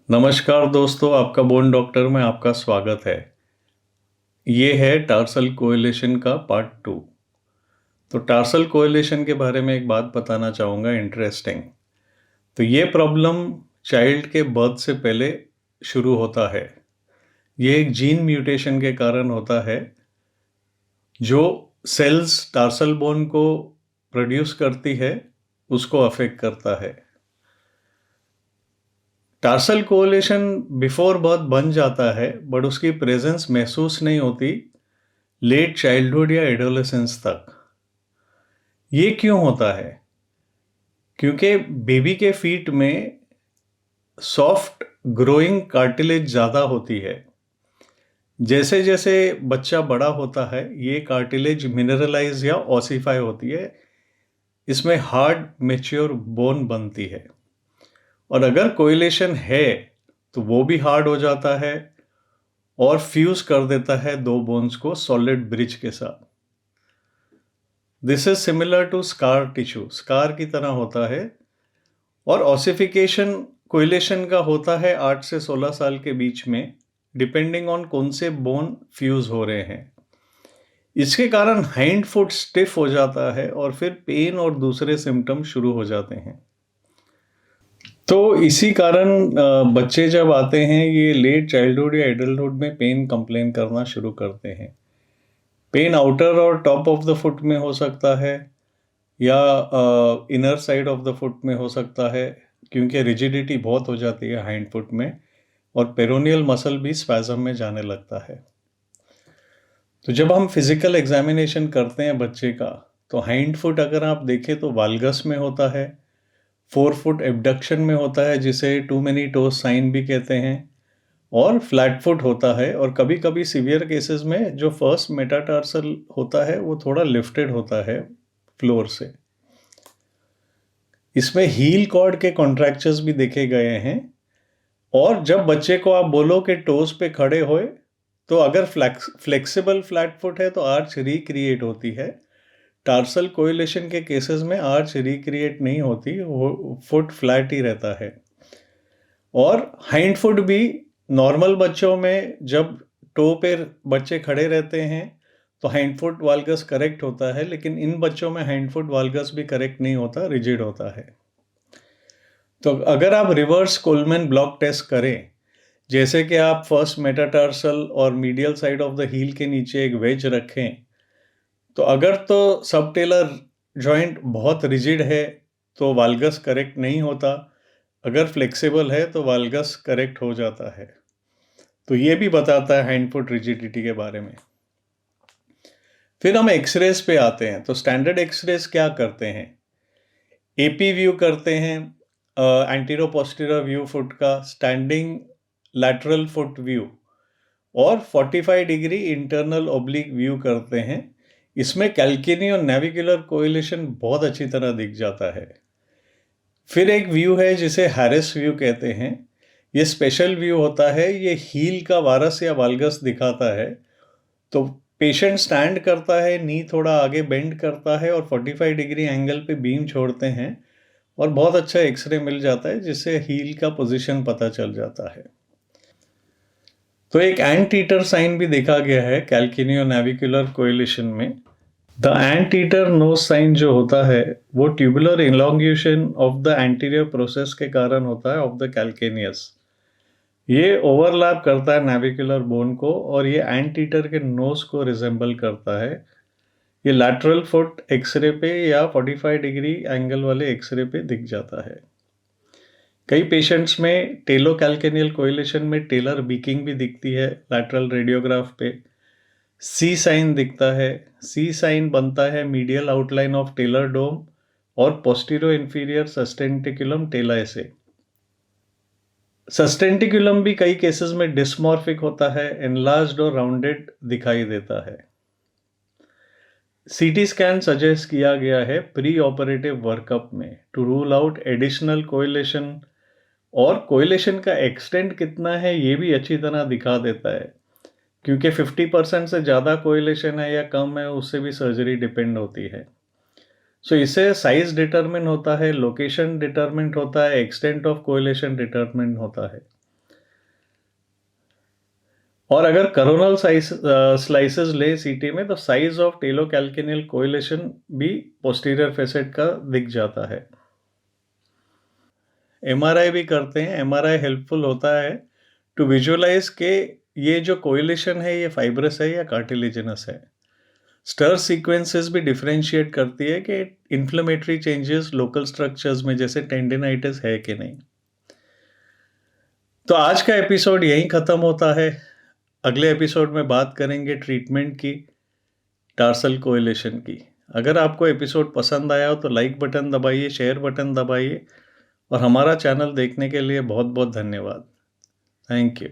नमस्कार दोस्तों, आपका बोन डॉक्टर में आपका स्वागत है। ये है टार्सल कोएलिशन का पार्ट 2। तो टार्सल कोएलिशन के बारे में एक बात बताना चाहूँगा इंटरेस्टिंग। तो ये प्रॉब्लम चाइल्ड के बर्थ से पहले शुरू होता है। ये एक जीन म्यूटेशन के कारण होता है जो सेल्स टार्सल बोन को प्रोड्यूस करती है, उसको अफेक्ट करता है। टार्सल कोएलिशन बिफोर बर्थ बन जाता है बट उसकी प्रेजेंस महसूस नहीं होती लेट चाइल्डहुड या एडोलेसेंस तक। ये क्यों होता है? क्योंकि बेबी के फीट में सॉफ्ट ग्रोइंग कार्टिलेज ज़्यादा होती है। जैसे जैसे बच्चा बड़ा होता है ये कार्टिलेज मिनरलाइज या ऑसिफाई होती है। इसमें हार्ड मैच्योर बोन बनती है और अगर कोइलेशन है तो वो भी हार्ड हो जाता है और फ्यूज कर देता है दो बोन्स को सॉलिड ब्रिज के साथ। This is similar to scar tissue, scar की तरह होता है। और ऑसिफिकेशन कोइलेशन का होता है 8 से 16 साल के बीच में, डिपेंडिंग ऑन कौन से बोन फ्यूज हो रहे हैं। इसके कारण हाइंड फुट स्टिफ हो जाता है और फिर पेन और दूसरे सिम्टम शुरू हो जाते हैं। तो इसी कारण बच्चे जब आते हैं ये लेट चाइल्डहुड या एडल्टहुड में पेन कंप्लेन करना शुरू करते हैं। पेन आउटर और टॉप ऑफ द फुट में हो सकता है या inner side of the foot में हो सकता है, क्योंकि रिजिडिटी बहुत हो जाती है हाइंड फुट में और पेरोनियल मसल भी स्पैज़म में जाने लगता है। तो जब हम फिजिकल एग्जामिनेशन करते हैं बच्चे का तो हाइंड फुट अगर आप देखें तो वाल्गस में होता है, 4 फुट एबडक्शन में होता है जिसे टू मेनी टोज साइन भी कहते हैं, और फ्लैट फुट होता है। और कभी कभी सीवियर केसेस में जो फर्स्ट मेटाटार्सल होता है वो थोड़ा लिफ्टेड होता है फ्लोर से। इसमें हील कॉर्ड के कॉन्ट्रैक्चर्स भी देखे गए हैं। और जब बच्चे को आप बोलो कि टोज पे खड़े होए तो अगर फ्लेक्सिबल फ्लैट फुट है तो आर्च रिक्रिएट होती है। टार्सल कोइलेशन के केसेस में आर्च रिक्रिएट नहीं होती, वो फुट फ्लैट ही रहता है। और हाइंड फुट भी नॉर्मल बच्चों में जब टो पे बच्चे खड़े रहते हैं तो हाइंड फुट वाल्गस करेक्ट होता है, लेकिन इन बच्चों में हाइंड फुट वाल्गस भी करेक्ट नहीं होता, रिजिड होता है। तो अगर आप रिवर्स कोलमैन ब्लॉक टेस्ट करें, जैसे कि आप फर्स्ट मेटाटार्सल और medial side of the heel के नीचे एक वेज रखें, तो अगर तो सबटेलर जॉइंट बहुत रिजिड है तो वाल्गस करेक्ट नहीं होता, अगर फ्लेक्सिबल है तो वाल्गस करेक्ट हो जाता है। तो ये भी बताता है हैंड फुट रिजिडिटी के बारे में। फिर हम एक्सरेज पे आते हैं। तो स्टैंडर्ड एक्सरेज क्या करते हैं? एपी व्यू करते हैं, एंटीरो पोस्टीरियर व्यू फुट का, स्टैंडिंग लैटरल फुट व्यू, और 45 डिग्री इंटरनल ओब्लिक व्यू करते हैं। इसमें कैल्केनी और नेविकुलर कोइलेशन बहुत अच्छी तरह दिख जाता है। फिर एक व्यू है जिसे हैरिस व्यू कहते हैं। ये स्पेशल व्यू होता है, ये हील का वारस या वाल्गस दिखाता है। तो पेशेंट स्टैंड करता है, नी थोड़ा आगे बेंड करता है और 45 डिग्री एंगल पे बीम छोड़ते हैं और बहुत अच्छा एक्सरे मिल जाता है जिससे हील का पोजीशन पता चल जाता है। तो एक एंटीटर साइन भी देखा गया है कैल्केनियो नेविकुलर कोइलिशन में। द एंटीटर नोज साइन जो होता है वो tubular elongation of the anterior process के कारण होता है ऑफ द कैल्केनियस। ये ओवरलैप करता है नेविकुलर बोन को और ये एंटीटर के नोज को रिजेंबल करता है। ये लैटरल फुट एक्सरे पे या 45 डिग्री एंगल वाले एक्सरे पे दिख जाता है। कई पेशेंट्स में टेलो कैल्केनियल कोइलेशन में टेलर बीकिंग भी दिखती है। लैटरल रेडियोग्राफ पे सी साइन दिखता है। सी साइन बनता है मीडियल आउटलाइन ऑफ टेलर डोम और पोस्टीरियर इंफीरियर सस्टेंटिकुलम टेलाए से। सस्टेंटिकुलम भी कई केसेस में डिस्मॉर्फिक होता है, एनलार्ज्ड और राउंडेड दिखाई देता है। सीटी स्कैन सजेस्ट किया गया है प्री ऑपरेटिव वर्कअप में टू रूल आउट एडिशनल कोइलेशन, और कोइलेशन का एक्सटेंट कितना है ये भी अच्छी तरह दिखा देता है, क्योंकि 50% से ज़्यादा कोइलेशन है या कम है उससे भी सर्जरी डिपेंड होती है। सो इससे साइज डिटरमिन होता है, लोकेशन डिटरमिन होता है, एक्सटेंट ऑफ कोइलेशन डिटरमिन होता है। और अगर करोनल स्लाइसेस ले सीटी में तो साइज ऑफ टेलोकैल्किनियल कोइलेशन भी पोस्टीरियर फेसेट का दिख जाता है। एमआरआई भी करते हैं। एमआरआई हेल्पफुल होता है टू विजुअलाइज के ये जो कोइलेशन है ये फाइब्रस है या कार्टिलेजिनस है। स्टर सीक्वेंसेस भी डिफरेंशिएट करती है कि इन्फ्लेमेटरी चेंजेस लोकल स्ट्रक्चर्स में जैसे टेंडिनाइटिस है कि नहीं। तो आज का एपिसोड यहीं ख़त्म होता है। अगले एपिसोड में बात करेंगे ट्रीटमेंट की, टार्सल कोएलेशन की। अगर आपको एपिसोड पसंद आया हो तो लाइक बटन दबाइए, शेयर बटन दबाइए और हमारा चैनल देखने के लिए बहुत बहुत धन्यवाद। Thank you.